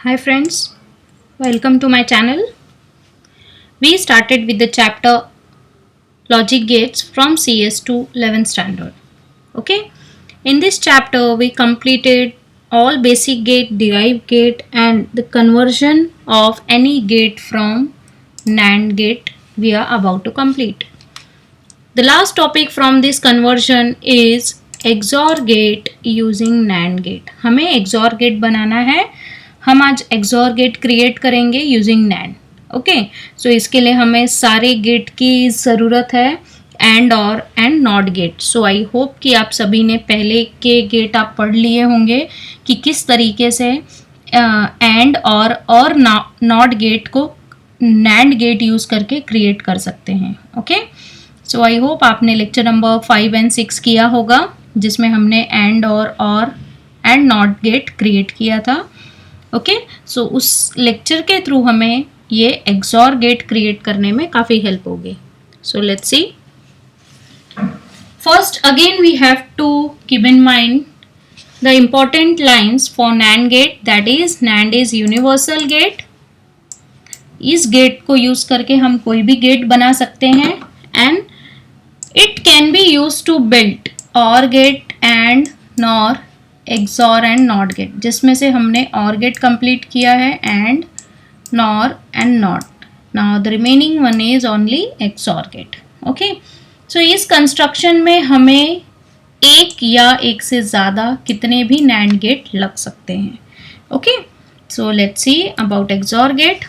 Hi friends, welcome to my channel. We started with the chapter Logic Gates from CS to 11th standard. Okay, in this chapter we completed all basic gate, derived gate and the conversion of any gate from NAND gate we are about to complete. The last topic from this conversion is XOR gate using NAND gate. हमें XOR gate बनाना है. हम आज XOR gate create करेंगे using NAND. Okay, सो इसके लिए हमें सारे gate की ज़रूरत है, एंड और and not gate. So I hope कि आप सभी ने पहले के गेट आप पढ़ लिए होंगे कि किस तरीके से एंड और नॉट गेट को NAND गेट यूज़ करके क्रिएट कर सकते हैं. ओके, सो आई होप आपने लेक्चर नंबर 5 एंड 6 किया होगा जिसमें हमने एंड और एंड नॉट गेट क्रिएट किया था. ओके, सो उस लेक्चर के थ्रू हमें ये एक्सॉर गेट क्रिएट करने में काफ़ी हेल्प होगी. So let's see. First again we have to keep in mind the important lines for NAND gate, that is NAND is universal gate. इस गेट को यूज़ करके हम कोई भी गेट बना सकते हैं and it can be use to build OR gate and NOR, XOR and not gate, जिसमें से हमने OR गेट कंप्लीट किया है and NOR and not. Now the remaining one is only XOR gate. Okay, so इस construction में हमें एक या एक से ज़्यादा कितने भी NAND गेट लग सकते हैं. Okay, so let's see about XOR gate.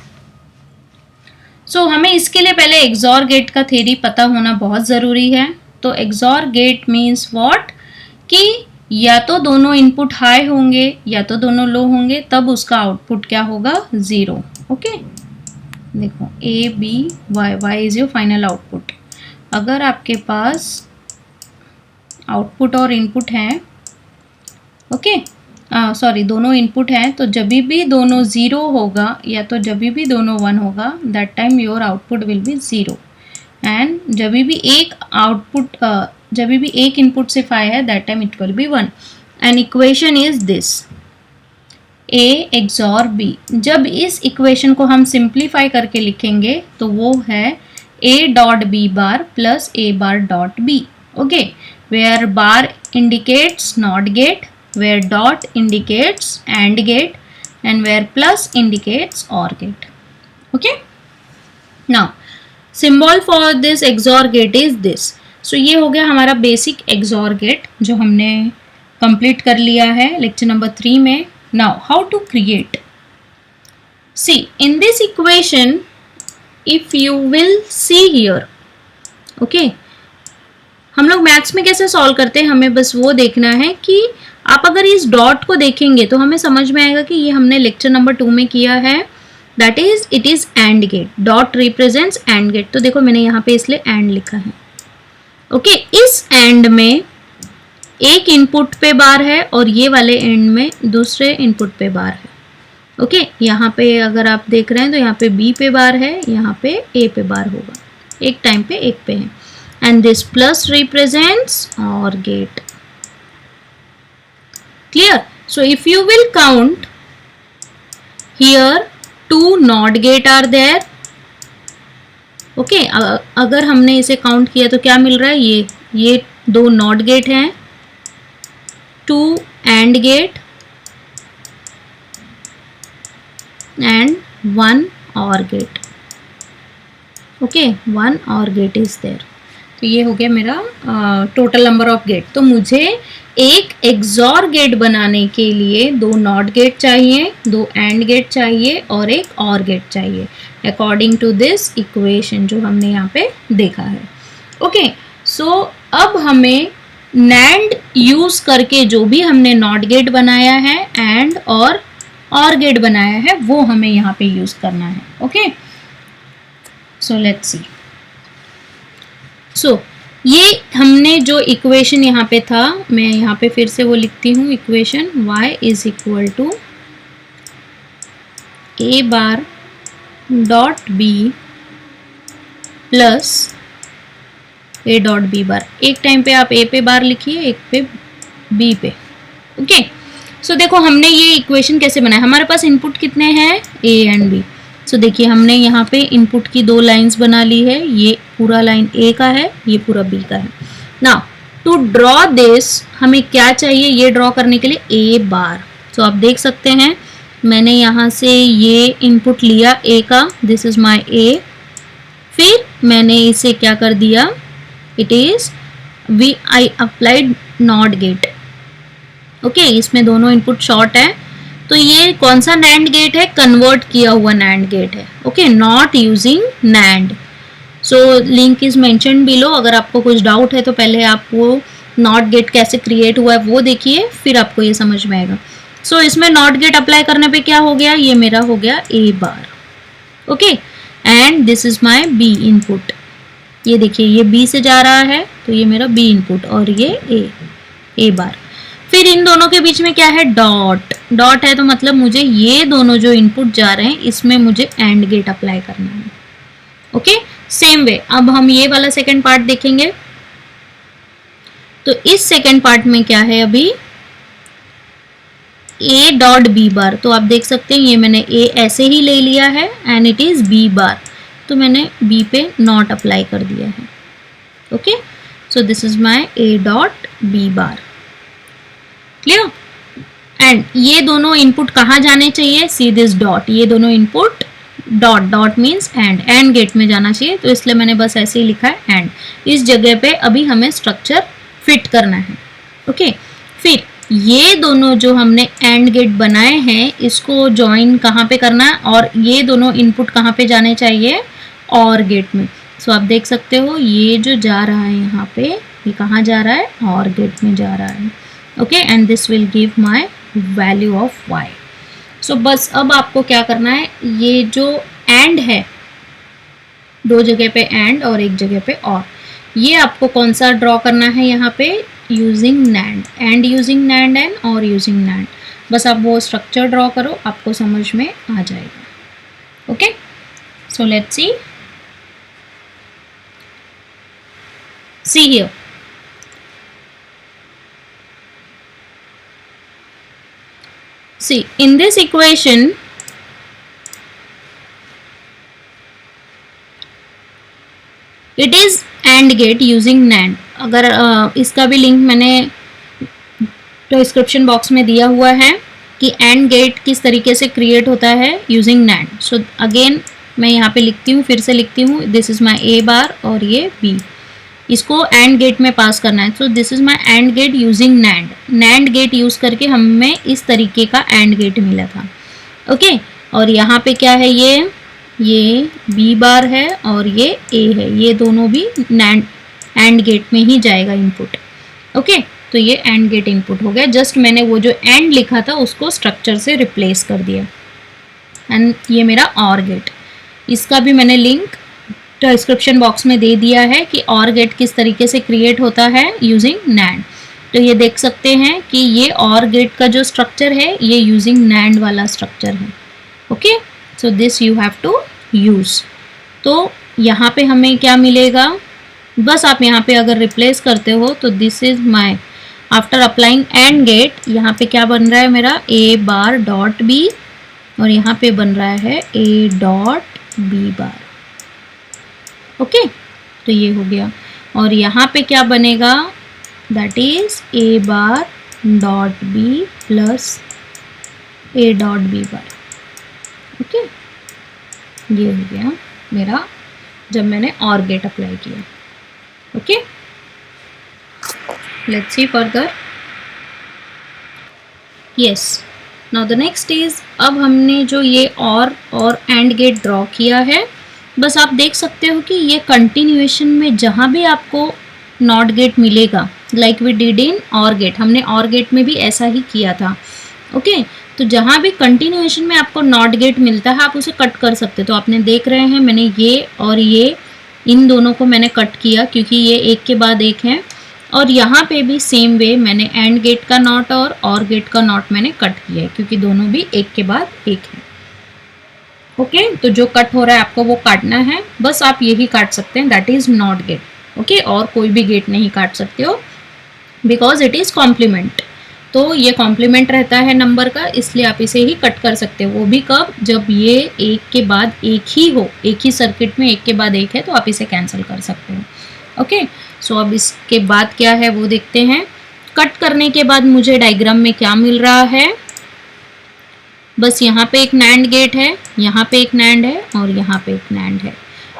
So हमें इसके लिए पहले XOR गेट का थ्योरी पता होना बहुत ज़रूरी है. तो XOR गेट मीन्स व्हाट, कि या तो दोनों इनपुट हाई होंगे या तो दोनों लो होंगे, तब उसका आउटपुट क्या होगा, 0. ओके, देखो A B Y is your final output. अगर आपके पास आउटपुट और इनपुट हैं, ओके सॉरी दोनों इनपुट हैं, तो जब भी दोनों 0 होगा या तो जब भी दोनों 1 होगा, that time your output will be 0. And जब भी एक आउटपुट जब भी एक इनपुट से 5 है, that time it will be 1. And equation is this A XOR B. जब इस इक्वेशन को हम सिंप्लीफाई करके लिखेंगे तो वो है A dot B bar plus A bar dot B. Okay, where bar indicates NOT gate, where dot indicates AND gate and where plus indicates OR gate. Okay, now symbol for this XOR gate is this. So ये हो गया हमारा basic XOR gate जो हमने complete कर लिया है lecture number 3 में. Now how to create. C in this equation if you will see here, okay, हम लोग मैथ्स में कैसे सॉल्व करते हैं, हमें बस वो देखना है कि आप अगर इस डॉट को देखेंगे तो हमें समझ में आएगा कि ये हमने लेक्चर नंबर 2 में किया है, that is it is and gate. Dot represents and gate. तो देखो मैंने यहाँ पे इसलिए एंड लिखा है. ओके, इस एंड में एक इनपुट पे बार है और ये वाले एंड में दूसरे इनपुट पे बार है. ओके, यहाँ पे अगर आप देख रहे हैं तो यहाँ पे B पे बार है, यहाँ पे A पे बार होगा, एक टाइम पे एक पे है. And this plus represents OR gate. Clear. So if you will count here 2 not gate are there. Okay, अगर हमने इसे काउंट किया तो क्या मिल रहा है, ये 2 नॉट गेट हैं, 2 and gate and 1 OR gate. Okay, 1 OR gate is there. तो ये हो गया मेरा टोटल नंबर ऑफ गेट. तो मुझे एक XOR गेट बनाने के लिए 2 नॉट गेट चाहिए, 2 एंड गेट चाहिए और एक OR गेट चाहिए अकॉर्डिंग टू दिस इक्वेशन जो हमने यहाँ पे देखा है. ओके, सो अब हमें NAND यूज करके जो भी हमने नॉट गेट बनाया है एंड और OR गेट बनाया है वो हमें यहाँ पे यूज करना है. ओके, सो लेट्स सी. सो ये हमने जो इक्वेशन यहाँ पे था, मैं यहाँ पे फिर से वो लिखती हूँ equation, y is equal to A bar dot B plus A dot B bar. एक टाइम पे आप A पे बार लिखिए, एक पे B पे. ओके, सो देखो हमने ये इक्वेशन कैसे बनाया, हमारे पास इनपुट कितने हैं ए एंड बी। सो देखिए हमने यहाँ पे इनपुट की 2 लाइंस बना ली है, ये पूरा लाइन ए का है, ये पूरा बी का है। नाउ टू ड्रॉ दिस हमें क्या चाहिए ये ड्रॉ करने के लिए, ए बार। सो आप देख सकते हैं मैंने यहाँ से ये इनपुट लिया ए का, दिस इज माई ए, फिर मैंने इसे क्या कर दिया, it is I applied not gate. Okay, इसमें दोनों इनपुट शॉर्ट है, तो ये कौन सा नैंड गेट है, कन्वर्ट किया हुआ नैंड गेट है। Okay, not using NAND. So link is mention below, अगर आपको कुछ डाउट है तो पहले आप वो नॉट गेट कैसे क्रिएट हुआ है वो देखिए, फिर आपको ये समझ में आएगा। सो इसमें नॉट गेट अप्लाई करने पे क्या हो गया, ये मेरा हो गया A bar. Okay, and this is my B input. ये देखिए ये बी से जा रहा है तो ये मेरा बी इनपुट और ये ए बार। फिर इन दोनों के बीच में क्या है, डॉट। डॉट है तो मतलब मुझे ये दोनों जो इनपुट जा रहे हैं इसमें मुझे एंड गेट अप्लाई करना है। ओके, सेम वे अब हम ये वाला सेकंड पार्ट देखेंगे। तो इस सेकंड पार्ट में क्या है, अभी ए डॉट बी बार। तो आप देख सकते हैं ये मैंने ए ऐसे ही ले लिया है and it is B bar, तो मैंने बी पे नॉट अप्लाई कर दिया है। Okay, so this is my A dot B bar. Clear? And ये दोनों इनपुट कहाँ जाने चाहिए, सी दिस डॉट, ये दोनों input dot, dot means and gate में जाना चाहिए, तो इसलिए मैंने बस ऐसे ही लिखा है एंड। इस जगह पे अभी हमें स्ट्रक्चर फिट करना है। ओके, फिर ये दोनों जो हमने एंड गेट बनाए हैं इसको ज्वाइन कहाँ पे करना है, और ये दोनों इनपुट कहाँ पे जाने चाहिए, और गेट में। सो आप देख सकते हो ये जो जा रहा है यहाँ पे, ये कहाँ जा रहा है, और गेट में जा रहा है। Okay, and this will give my value of y। सो बस अब आपको क्या करना है, ये जो एंड है, दो जगह पे एंड और एक जगह पे और, ये आपको कौन सा ड्रॉ करना है यहाँ पे, using NAND, and using NAND and और यूजिंग नैंड। बस आप वो स्ट्रक्चर ड्रॉ करो, आपको समझ में आ जाएगा। Okay, so let's see here. See, in this equation, it is AND gate using NAND। अगर इसका भी लिंक मैंने डिस्क्रिप्शन बॉक्स में दिया हुआ है कि AND गेट किस तरीके से क्रिएट होता है यूजिंग NAND। सो अगेन मैं यहाँ पे लिखती हूँ, फिर से लिखती हूँ, दिस इज माई ए बार और ये बी, इसको एंड गेट में पास करना है। So this is my and gate using NAND. NAND gate use करके हमें इस तरीके का एंड गेट मिला था। ओके, और यहाँ पे क्या है, ये बी बार है और ये ए है, ये दोनों भी नैंड एंड गेट में ही जाएगा इनपुट। ओके, तो ये एंड गेट इनपुट हो गया। जस्ट मैंने वो जो एंड लिखा था उसको स्ट्रक्चर से रिप्लेस कर दिया। एंड ये मेरा और गेट, इसका भी मैंने लिंक डिस्क्रिप्शन बॉक्स में दे दिया है कि और गेट किस तरीके से क्रिएट होता है यूजिंग नैंड। तो ये देख सकते हैं कि ये और गेट का जो स्ट्रक्चर है ये यूजिंग नैंड वाला स्ट्रक्चर है। Okay, so this you have to use. तो यहाँ पे हमें क्या मिलेगा, बस आप यहाँ पे अगर रिप्लेस करते हो तो this is my, after applying and gate, यहाँ पे क्या बन रहा है मेरा, ए बार डॉट बी, और यहाँ पे बन रहा है A dot B bar. Okay, तो ये हो गया। और यहाँ पे क्या बनेगा, that is A bar dot B plus A dot B bar. Okay, ये हो गया मेरा जब मैंने और गेट अप्लाई किया। Okay, let's see further. Yes, now the next is, अब हमने जो ये और एंड गेट ड्रॉ किया है, बस आप देख सकते हो कि ये कंटिन्यूएशन में जहाँ भी आपको नॉट गेट मिलेगा, लाइक वी डिड इन और गेट, हमने और गेट में भी ऐसा ही किया था। ओके, तो जहाँ भी कंटिन्यूएशन में आपको नॉट गेट मिलता है आप उसे कट कर सकते हो। तो आपने देख रहे हैं मैंने ये और ये, इन दोनों को मैंने कट किया क्योंकि ये एक के बाद एक है, और यहाँ पे भी सेम वे मैंने एंड गेट का नॉट और गेट का नॉट मैंने कट किया है क्योंकि दोनों भी एक के बाद एक है। ओके, तो जो कट हो रहा है आपको वो काटना है, बस आप यही काट सकते हैं, that is not gate. Okay, और कोई भी गेट नहीं काट सकते हो बिकॉज इट इज कॉम्प्लीमेंट। तो ये कॉम्प्लीमेंट रहता है नंबर का, इसलिए आप इसे ही कट कर सकते हो। वो भी कब, जब ये एक के बाद एक ही हो, एक ही सर्किट में एक के बाद एक है, तो आप इसे कैंसिल कर सकते हो। ओके, सो अब इसके बाद क्या है वो देखते हैं। कट करने के बाद मुझे डायग्राम में क्या मिल रहा है, बस यहाँ पे एक नैंड गेट है, यहाँ पे एक नैंड है और यहाँ पे एक नैंड है।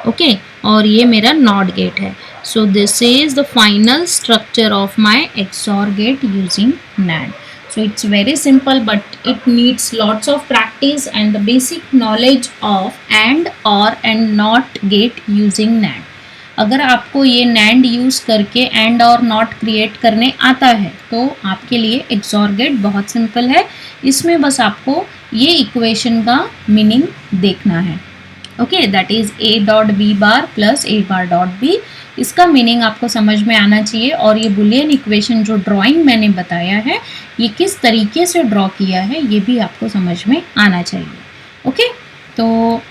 ओके, और ये मेरा नॉट गेट है। So this is the final structure of my XOR gate using NAND. So it's very simple, but it needs lots of practice and the basic knowledge of AND, OR and NOT gate using NAND. अगर आपको ये NAND use करके AND और NOT create करने आता है तो आपके लिए XOR गेट बहुत सिंपल है। इसमें बस आपको ये इक्वेशन का मीनिंग देखना है। Okay, that is A dot B bar plus A bar dot B। इसका मीनिंग आपको समझ में आना चाहिए, और ये बुलियन इक्वेशन जो ड्राइंग मैंने बताया है ये किस तरीके से ड्रॉ किया है ये भी आपको समझ में आना चाहिए। ओके, तो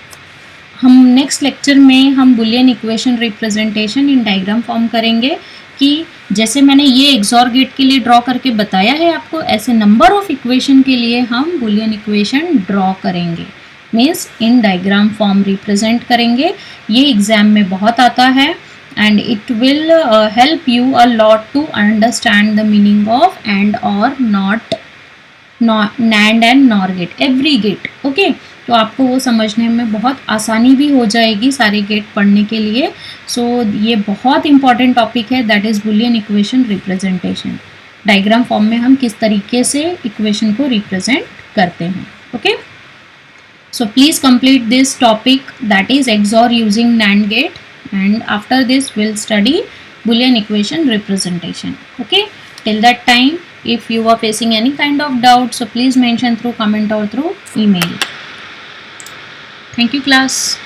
हम नेक्स्ट लेक्चर में हम Boolean equation representation in diagram form करेंगे कि जैसे मैंने ये XOR गेट के लिए ड्रॉ करके बताया है आपको, ऐसे नंबर ऑफ इक्वेशन के लिए हम बुलियन इक्वेशन ड्रॉ करेंगे, means in diagram form represent करेंगे। ये एग्जाम में बहुत आता है and it will help you a lot to understand the meaning of AND or NOT, NAND and NOR gate, every gate. okay, तो आपको वो समझने में बहुत आसानी भी हो जाएगी सारे गेट पढ़ने के लिए। सो ये बहुत इंपॉर्टेंट टॉपिक है, that is Boolean equation representation. Diagram form में हम किस तरीके से इक्वेशन को रिप्रेजेंट करते हैं। Okay, so please complete this topic, that is XOR using NAND gate, and after this we'll study Boolean equation representation. Okay, till that time if you are facing any kind of doubt, so please mention through comment or through email. Thank you class.